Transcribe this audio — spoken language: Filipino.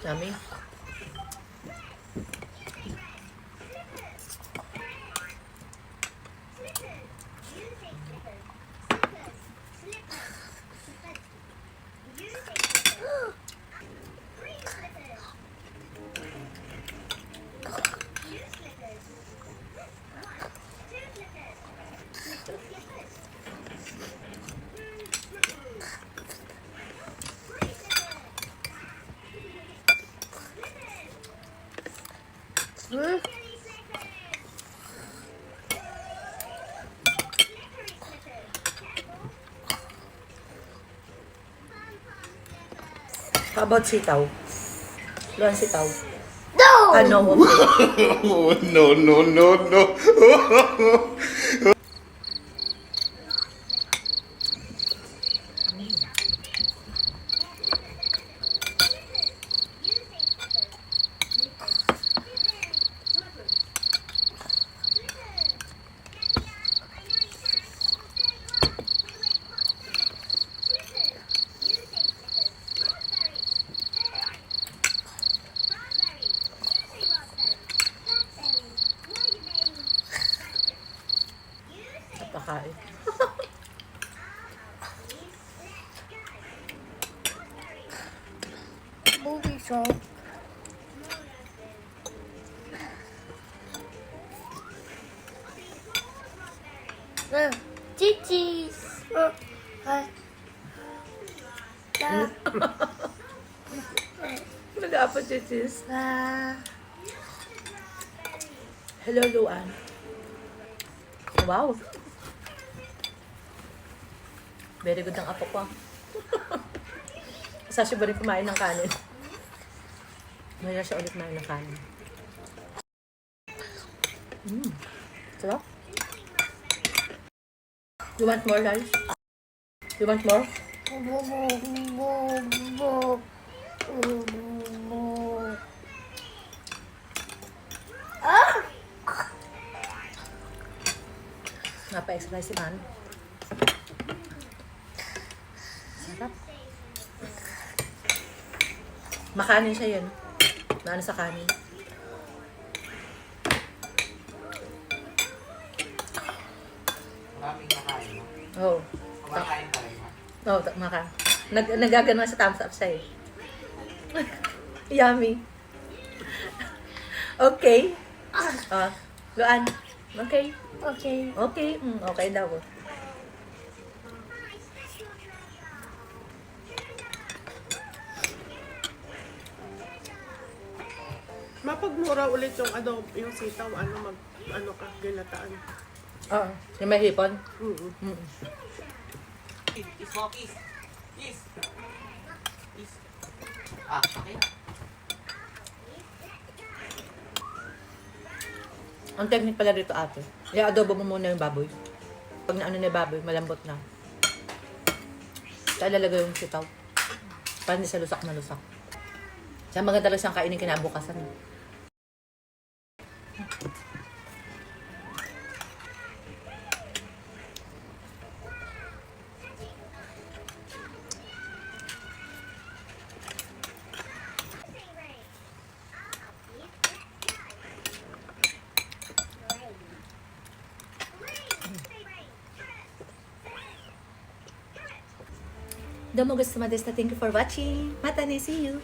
Yummy. How about sitaw? Luan sitaw. No! Ano? No, no, no, no. Napakain. Movie show. Chichis. Nag-apat si sis. Hello, Luan. Wow. Very good ang apo ko. Isa siya ba rin kumain ng kanin? Mayroon siya ulit kumain ng kanin. Sarap. You want more rice? You want more? Napa-exercise si Man. Sarap. Makanin siya yun. Maano sa kanin. Maraming nakain mo. Oo. Kumakain pa rin mo. Oo, maka. Nagagano sa thumbs up siya eh. Yummy. Okay. Luan. Okay. Okay. Okay. Okay daw. Mapagmura ulit yung yung sitaw, ano ka, ginataan. Oo. Yung may hipon. Kiss mo, kiss. Kiss. Kiss. Okay. Ang technique pala dito ate. I-adobo mo muna yung baboy. Pag naano na yung baboy, malambot na. Kaya lalagay yung sitaw. Para hindi siya lusak na lusak. Kaya maganda lang siyang kainin kinabukasan. Don't mo gusto madesta. Thank you for watching. Mata, see you.